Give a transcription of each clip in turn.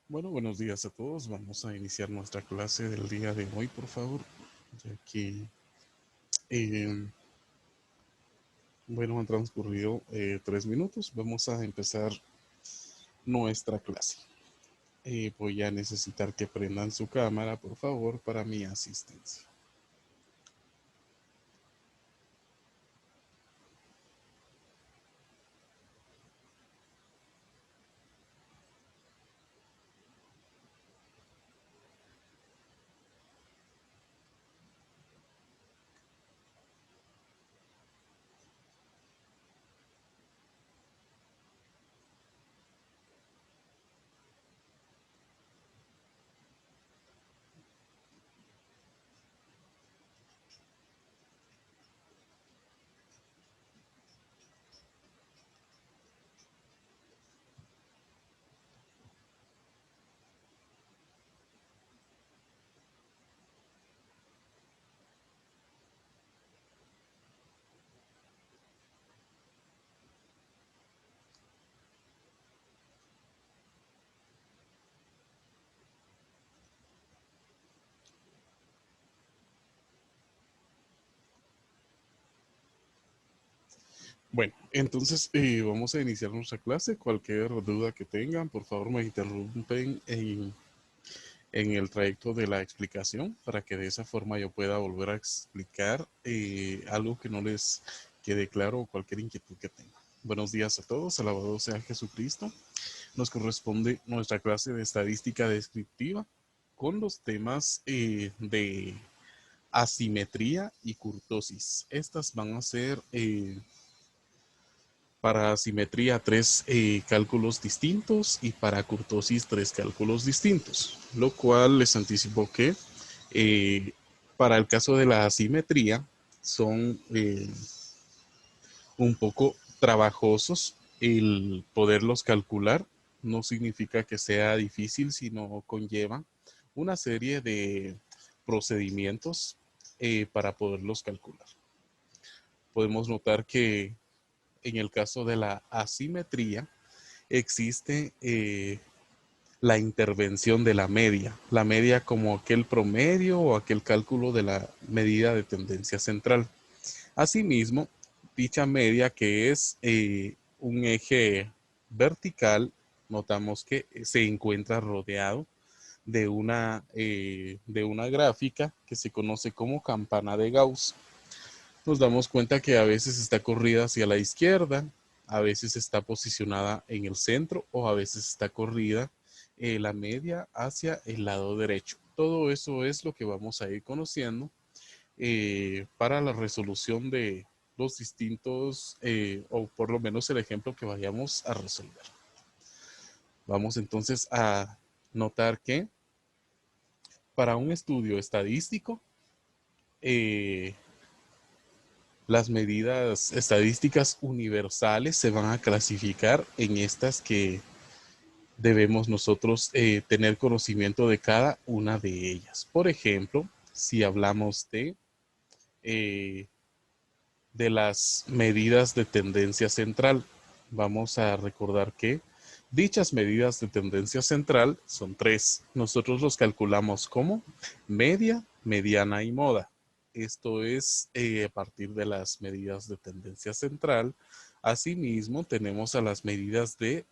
Bueno, buenos días a todos. Vamos a iniciar nuestra clase del día de hoy, por favor, ya que, eh, bueno, han transcurrido 3 minutos. Vamos a empezar nuestra clase. Voy a necesitar que prendan su cámara, por favor, para mi asistencia. Bueno, entonces vamos a iniciar nuestra clase. Cualquier duda que tengan, por favor, me interrumpen en el trayecto de la explicación para que de esa forma yo pueda volver a explicar algo que no les quede claro o cualquier inquietud que tengan. Buenos días a todos, alabado sea Jesucristo. Nos corresponde nuestra clase de estadística descriptiva con los temas de asimetría y kurtosis. Estas van a ser para asimetría 3 cálculos distintos y para kurtosis 3 cálculos distintos, lo cual les anticipo que eh, para el caso de la asimetría son un poco trabajosos el poderlos calcular. No significa que sea difícil, sino conlleva una serie de procedimientos para poderlos calcular. Podemos notar que en el caso de la asimetría existe la intervención de la media como aquel promedio o aquel cálculo de la medida de tendencia central. Asimismo, dicha media que es un eje vertical, notamos que se encuentra rodeado de una gráfica que se conoce como campana de Gauss. Nos damos cuenta que a veces está corrida hacia la izquierda, a veces está posicionada en el centro o a veces está corrida la media hacia el lado derecho. Todo eso es lo que vamos a ir conociendo para la resolución de los distintos, o por lo menos el ejemplo que vayamos a resolver. Vamos entonces a notar que para un estudio estadístico, eh, las medidas estadísticas universales se van a clasificar en estas que debemos nosotros tener conocimiento de cada una de ellas. Por ejemplo, si hablamos eh, de las medidas de tendencia central, vamos a recordar que dichas medidas de tendencia central son 3. Nosotros los calculamos como media, mediana y moda. Esto es a partir de las medidas de tendencia central. Asimismo, tenemos a las medidas de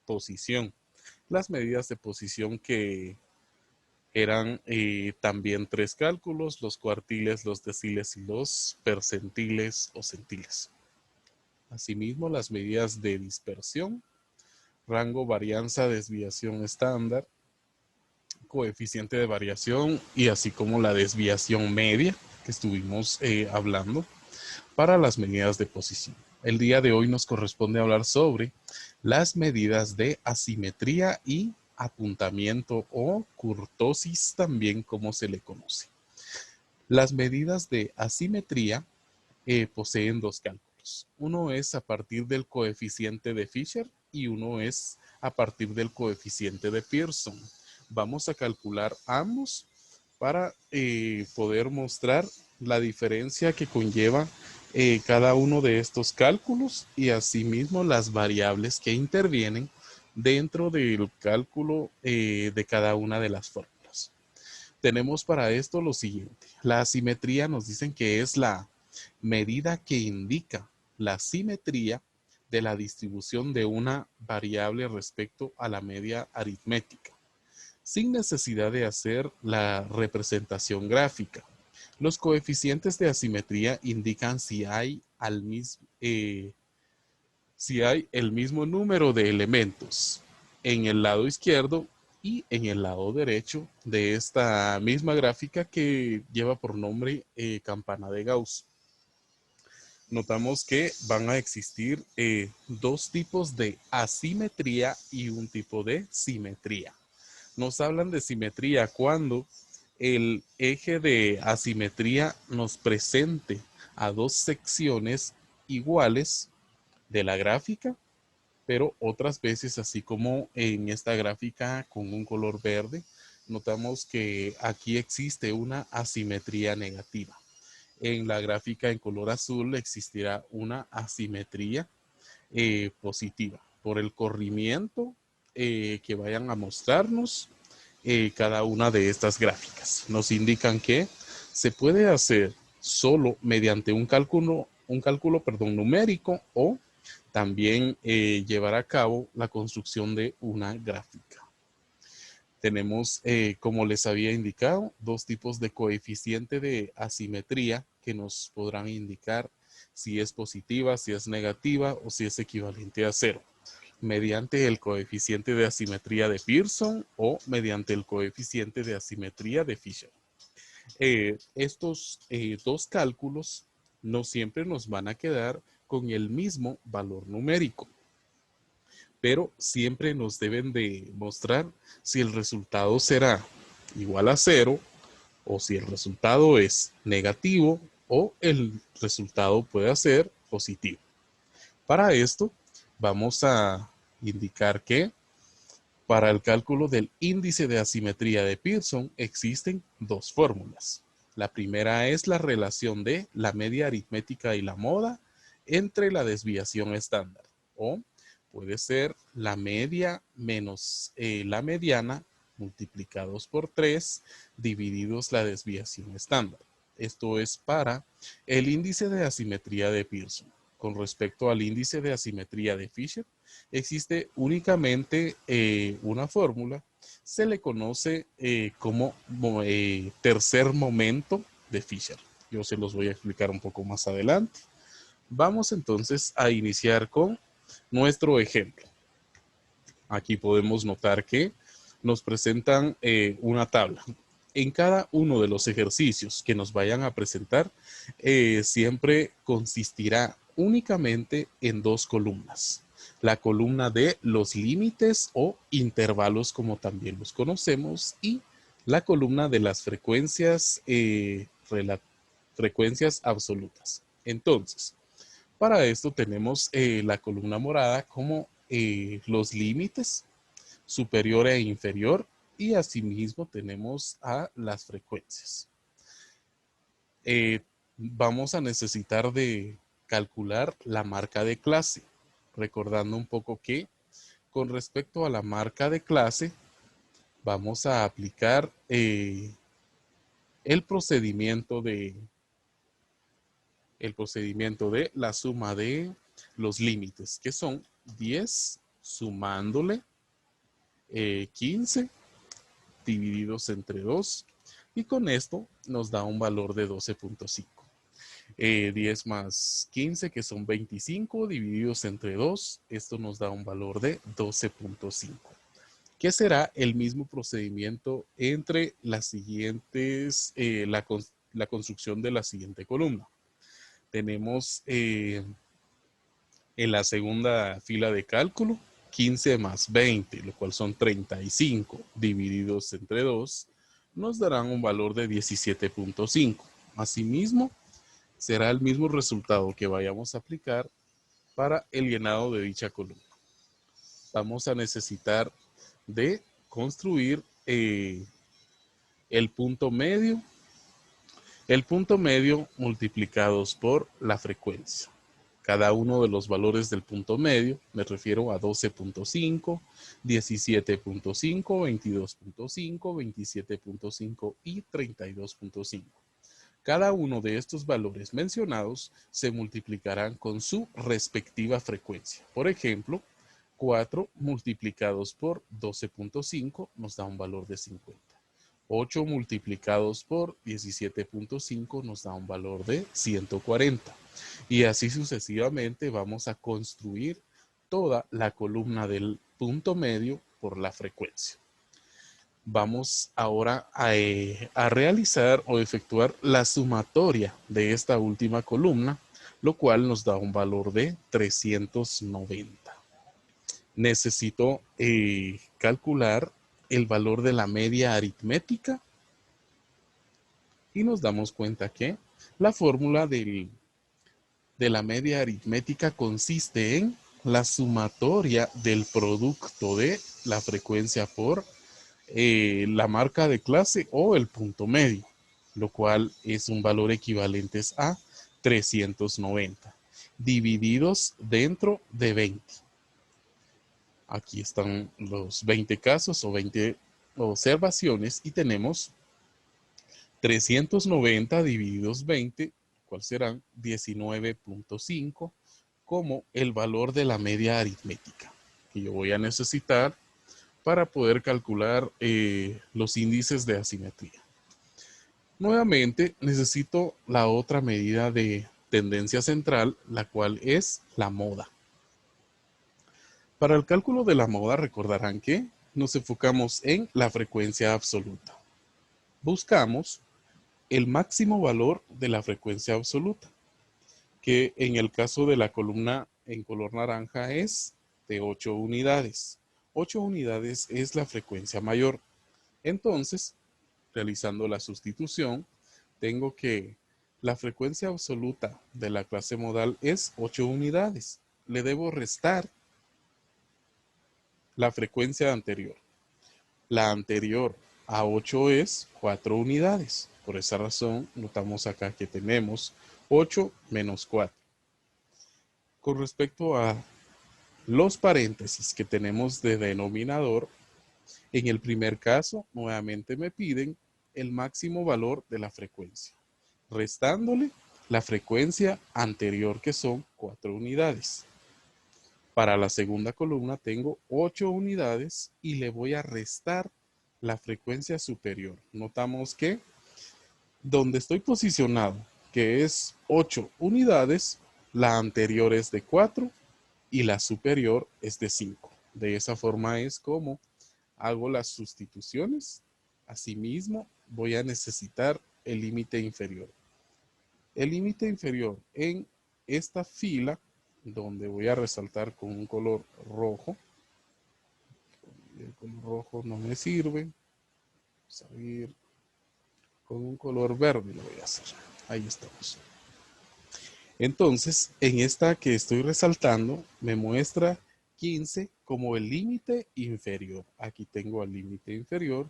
posición. Las medidas de posición que eran también 3 cálculos: los cuartiles, los deciles y los percentiles o centiles. Asimismo, las medidas de dispersión, rango, varianza, desviación estándar, coeficiente de variación y así como la desviación media que estuvimos hablando para las medidas de posición. El día de hoy nos corresponde hablar sobre las medidas de asimetría y apuntamiento o kurtosis, también como se le conoce. Las medidas de asimetría poseen 2 cálculos. Uno es a partir del coeficiente de Fisher y uno es a partir del coeficiente de Pearson. Vamos a calcular ambos para poder mostrar la diferencia que conlleva cada uno de estos cálculos y asimismo las variables que intervienen dentro del cálculo de cada una de las fórmulas. Tenemos para esto lo siguiente. La asimetría nos dicen que es la medida que indica la simetría de la distribución de una variable respecto a la media aritmética, sin necesidad de hacer la representación gráfica. Los coeficientes de asimetría indican si hay el mismo número de elementos en el lado izquierdo y en el lado derecho de esta misma gráfica que lleva por nombre campana de Gauss. Notamos que van a existir dos tipos de asimetría y un tipo de simetría. Nos hablan de simetría cuando el eje de asimetría nos presente a dos secciones iguales de la gráfica, pero otras veces, así como en esta gráfica con un color verde, notamos que aquí existe una asimetría negativa. En la gráfica en color azul existirá una asimetría positiva por el corrimiento que vayan a mostrarnos cada una de estas gráficas. Nos indican que se puede hacer solo mediante un cálculo numérico o también llevar a cabo la construcción de una gráfica. Tenemos, como les había indicado, dos tipos de coeficiente de asimetría que nos podrán indicar si es positiva, si es negativa o si es equivalente a cero, mediante el coeficiente de asimetría de Pearson o mediante el coeficiente de asimetría de Fisher. Estos dos cálculos no siempre nos van a quedar con el mismo valor numérico, pero siempre nos deben de mostrar si el resultado será igual a cero o si el resultado es negativo o el resultado puede ser positivo. Para esto vamos a indicar que para el cálculo del índice de asimetría de Pearson existen dos fórmulas. La primera es la relación de la media aritmética y la moda entre la desviación estándar, o puede ser la media menos la mediana multiplicados por 3 divididos la desviación estándar. Esto es para el índice de asimetría de Pearson. Con respecto al índice de asimetría de Fisher, existe únicamente una fórmula. Se le conoce como tercer momento de Fisher. Yo se los voy a explicar un poco más adelante. Vamos entonces a iniciar con nuestro ejemplo. Aquí podemos notar que nos presentan una tabla. En cada uno de los ejercicios que nos vayan a presentar, siempre consistirá únicamente en dos columnas. La columna de los límites o intervalos, como también los conocemos, y la columna de las frecuencias absolutas. Entonces, para esto tenemos la columna morada como los límites superior e inferior, y asimismo tenemos a las frecuencias. Vamos a necesitar de calcular la marca de clase, recordando un poco que con respecto a la marca de clase vamos a aplicar el procedimiento de la suma de los límites, que son 10 sumándole 15 divididos entre 2, y con esto nos da un valor de 12.5. 10 más 15, que son 25, divididos entre 2, esto nos da un valor de 12.5, que será el mismo procedimiento entre las siguientes, la construcción de la siguiente columna. Tenemos en la segunda fila de cálculo 15 más 20, lo cual son 35, divididos entre 2, nos darán un valor de 17.5. Asimismo, será el mismo resultado que vayamos a aplicar para el llenado de dicha columna. Vamos a necesitar de construir el punto medio multiplicados por la frecuencia. cada uno de los valores del punto medio, me refiero a 12.5, 17.5, 22.5, 27.5 y 32.5. Cada uno de estos valores mencionados se multiplicarán con su respectiva frecuencia. Por ejemplo, 4 multiplicados por 12.5 nos da un valor de 50. 8 multiplicados por 17.5 nos da un valor de 140. Y así sucesivamente vamos a construir toda la columna del punto medio por la frecuencia. Vamos ahora a realizar o efectuar la sumatoria de esta última columna, lo cual nos da un valor de 390. Necesito calcular el valor de la media aritmética y nos damos cuenta que la fórmula de la media aritmética consiste en la sumatoria del producto de la frecuencia por la marca de clase o el punto medio, lo cual es un valor equivalente a 390 divididos dentro de 20. Aquí están los 20 casos o 20 observaciones y tenemos 390 divididos 20, ¿cuál serán? 19.5 como el valor de la media aritmética que yo voy a necesitar para poder calcular los índices de asimetría. Nuevamente necesito la otra medida de tendencia central, la cual es la moda. Para el cálculo de la moda recordarán que nos enfocamos en la frecuencia absoluta. Buscamos el máximo valor de la frecuencia absoluta, que en el caso de la columna en color naranja es de 8 unidades. 8 unidades es la frecuencia mayor. Entonces, realizando la sustitución, tengo que la frecuencia absoluta de la clase modal es 8 unidades. Le debo restar la frecuencia anterior. La anterior a 8 es 4 unidades. Por esa razón, notamos acá que tenemos 8 menos 4. Con respecto a los paréntesis que tenemos de denominador, en el primer caso, nuevamente me piden el máximo valor de la frecuencia, restándole la frecuencia anterior, que son 4 unidades. Para la segunda columna tengo 8 unidades y le voy a restar la frecuencia superior. Notamos que donde estoy posicionado, que es 8 unidades, la anterior es de 4 y la superior es de 5. De esa forma es como hago las sustituciones. Asimismo, voy a necesitar el límite inferior. El límite inferior en esta fila, donde voy a resaltar con un color rojo. El color rojo no me sirve. Vamos a ver. Con un color verde lo voy a hacer. Ahí estamos. Entonces, en esta que estoy resaltando, me muestra 15 como el límite inferior. Aquí tengo el límite inferior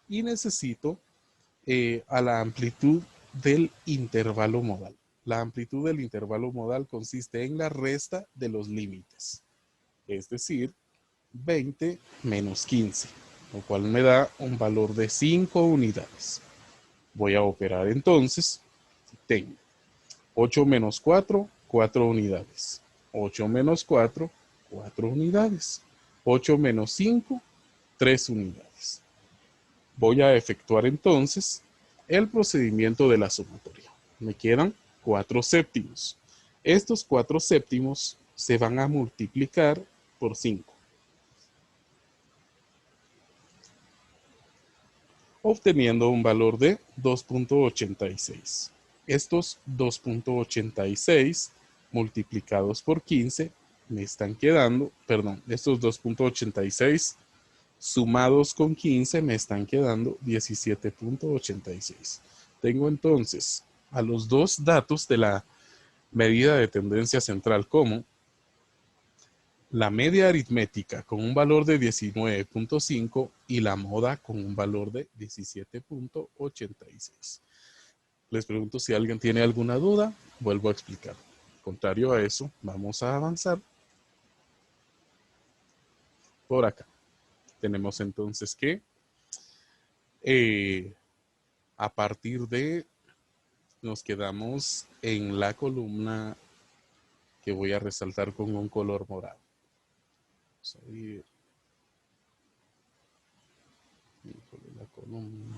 y necesito a la amplitud del intervalo modal. La amplitud del intervalo modal consiste en la resta de los límites, es decir, 20 menos 15, lo cual me da un valor de 5 unidades. Voy a operar entonces. Tengo 8 menos 4, 4 unidades. 8 menos 4, 4 unidades. 8 menos 5, 3 unidades. Voy a efectuar entonces el procedimiento de la sumatoria. Me quedan 4 séptimos. Estos 4 séptimos se van a multiplicar por 5, obteniendo un valor de 2.86. Estos 2.86 multiplicados por 15 me están quedando, estos 2.86 sumados con 15 me están quedando 17.86. Tengo entonces a los dos datos de la medida de tendencia central como la media aritmética con un valor de 19.5 y la moda con un valor de 17.86. Les pregunto si alguien tiene alguna duda, vuelvo a explicar. Contrario a eso, vamos a avanzar por acá. Tenemos entonces que a partir de, nos quedamos en la columna que voy a resaltar con un color morado. Vamos a ir. La columna.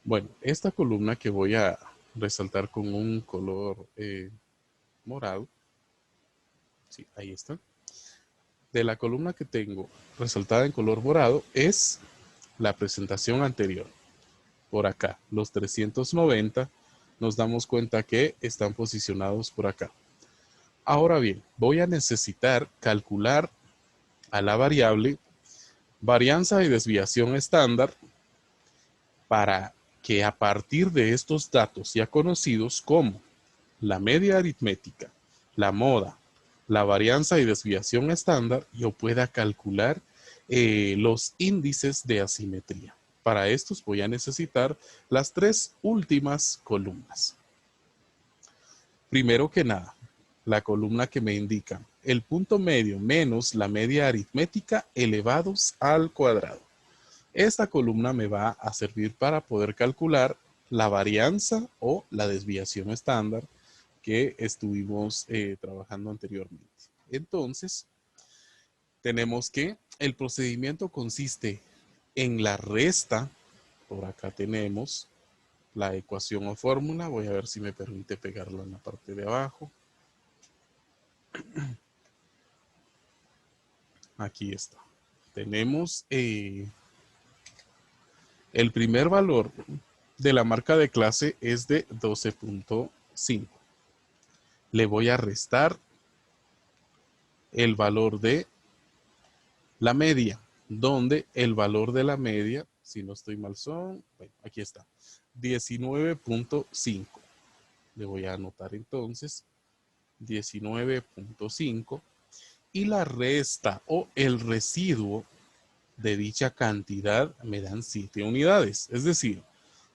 Bueno, esta columna que voy a resaltar con un color morado. Sí, ahí está. De la columna que tengo resaltada en color morado es la presentación anterior. Por acá, los 390, nos damos cuenta que están posicionados por acá. Ahora bien, voy a necesitar calcular a la variable varianza y desviación estándar para que a partir de estos datos ya conocidos como la media aritmética, la moda, la varianza y desviación estándar, yo pueda calcular los índices de asimetría. Para estos voy a necesitar las tres últimas columnas. Primero que nada, la columna que me indica el punto medio menos la media aritmética elevados al cuadrado. Esta columna me va a servir para poder calcular la varianza o la desviación estándar que estuvimos trabajando anteriormente. Entonces, tenemos que el procedimiento consiste en la resta. Por acá tenemos la ecuación o fórmula. Voy a ver si me permite pegarla en la parte de abajo. Aquí está. Tenemos el primer valor de la marca de clase es de 12.5. Le voy a restar el valor de la media, donde el valor de la media, si no estoy mal son, bueno, aquí está, 19.5. Le voy a anotar entonces 19.5 y la resta o el residuo de dicha cantidad me dan 7 unidades. Es decir,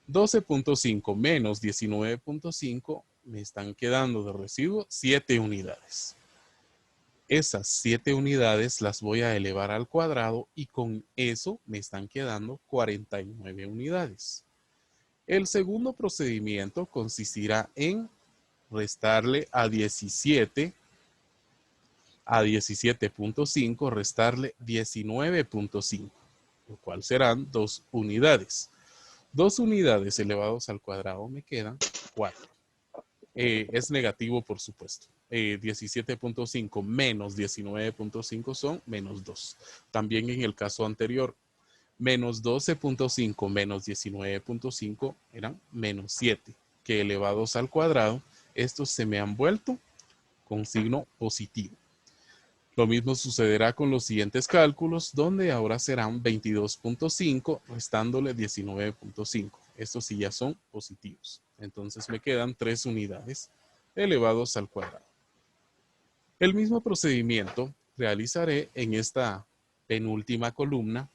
12.5 menos 19.5 me están quedando de residuo 7 unidades. Esas 7 unidades las voy a elevar al cuadrado y con eso me están quedando 49 unidades. El segundo procedimiento consistirá en restarle a 17.5, restarle 19.5, lo cual serán 2 unidades. 2 unidades elevados al cuadrado me quedan 4. Es negativo, por supuesto. 17.5 menos 19.5 son menos 2. También en el caso anterior, menos 12.5 menos 19.5 eran menos 7, que elevados al cuadrado, estos se me han vuelto con signo positivo. Lo mismo sucederá con los siguientes cálculos, donde ahora serán 22.5 restándole 19.5. Estos sí ya son positivos. Entonces me quedan 3 unidades elevados al cuadrado. El mismo procedimiento realizaré en esta penúltima columna,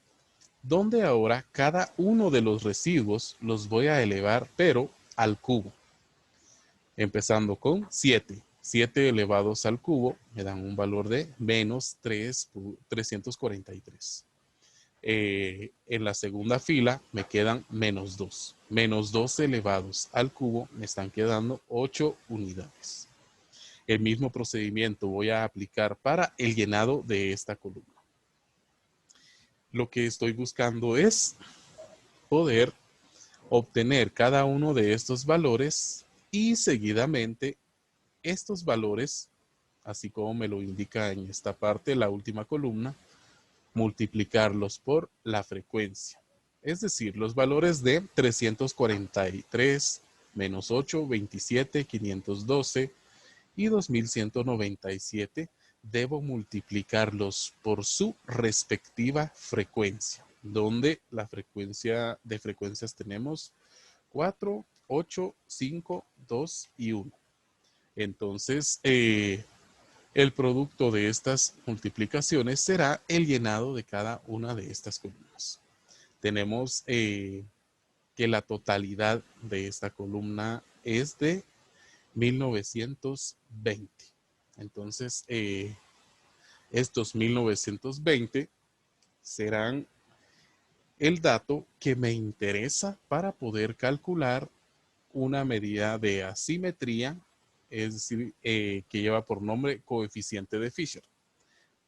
donde ahora cada uno de los residuos los voy a elevar, pero al cubo. Empezando con 7. 7 elevados al cubo me dan un valor de menos 343. En la segunda fila me quedan menos 2. Menos 2 elevados al cubo me están quedando 8 unidades. El mismo procedimiento voy a aplicar para el llenado de esta columna. Lo que estoy buscando es poder obtener cada uno de estos valores y seguidamente estos valores, así como me lo indica en esta parte, la última columna, multiplicarlos por la frecuencia. Es decir, los valores de 343, menos 8, 27, 512 y 2197, debo multiplicarlos por su respectiva frecuencia, donde la frecuencia de frecuencias tenemos 4, 8, 5, 2 y 1. Entonces, El producto de estas multiplicaciones será el llenado de cada una de estas columnas. Tenemos que la totalidad de esta columna es de 1920. Entonces, estos 1920 serán el dato que me interesa para poder calcular una medida de asimetría, es decir, que lleva por nombre coeficiente de Fisher.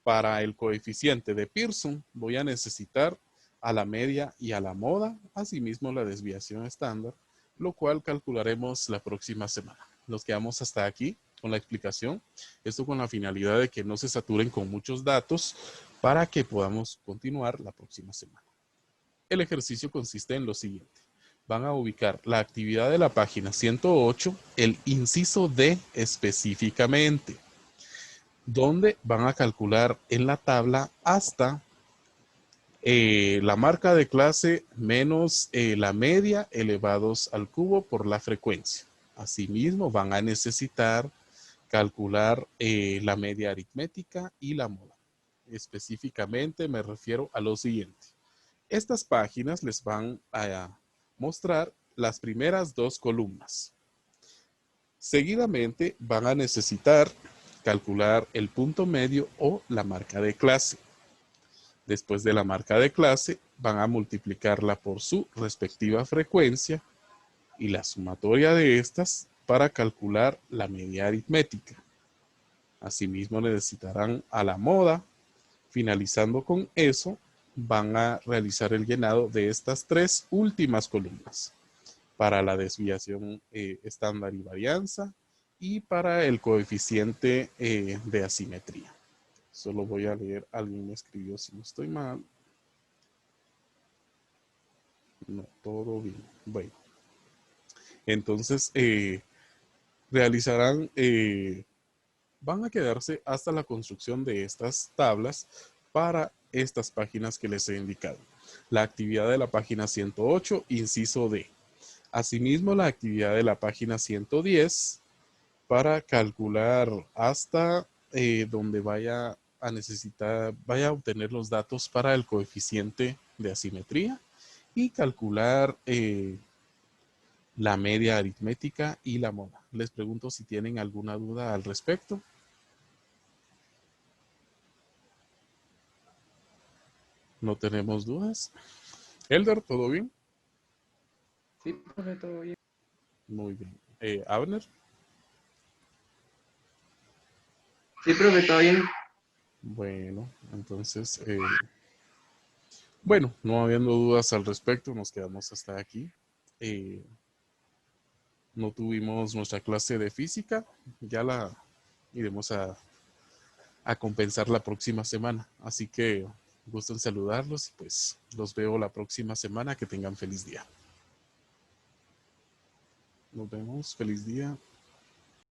Para el coeficiente de Pearson voy a necesitar a la media y a la moda, asimismo la desviación estándar, lo cual calcularemos la próxima semana. Nos quedamos hasta aquí con la explicación, esto con la finalidad de que no se saturen con muchos datos para que podamos continuar la próxima semana. El ejercicio consiste en lo siguiente. Van a ubicar la actividad de la página 108, el inciso D específicamente, donde van a calcular en la tabla hasta la marca de clase menos la media elevados al cubo por la frecuencia. Asimismo, van a necesitar calcular la media aritmética y la moda. Específicamente me refiero a lo siguiente. Estas páginas les van a mostrar las primeras dos columnas. Seguidamente van a necesitar calcular el punto medio o la marca de clase. Después de la marca de clase, van a multiplicarla por su respectiva frecuencia y la sumatoria de estas para calcular la media aritmética. Asimismo, necesitarán a la moda. Finalizando con eso, van a realizar el llenado de estas tres últimas columnas para la desviación estándar y varianza y para el coeficiente de asimetría. Solo voy a leer, alguien me escribió si no estoy mal. No, todo bien. Bueno, entonces realizarán, van a quedarse hasta la construcción de estas tablas para estas páginas que les he indicado. La actividad de la página 108, inciso D. Asimismo, la actividad de la página 110 para calcular hasta donde vaya a necesitar, vaya a obtener los datos para el coeficiente de asimetría y calcular la media aritmética y la moda. Les pregunto si tienen alguna duda al respecto. No tenemos dudas. Elder, ¿todo bien? Sí, profe, todo bien. Muy bien. Abner. Sí, profe, todo bien. Bueno, entonces, bueno, no habiendo dudas al respecto, nos quedamos hasta aquí. No tuvimos nuestra clase de física, ya la iremos a compensar la próxima semana. Así que gusto en saludarlos y pues los veo la próxima semana. Que tengan feliz día. Nos vemos, feliz día.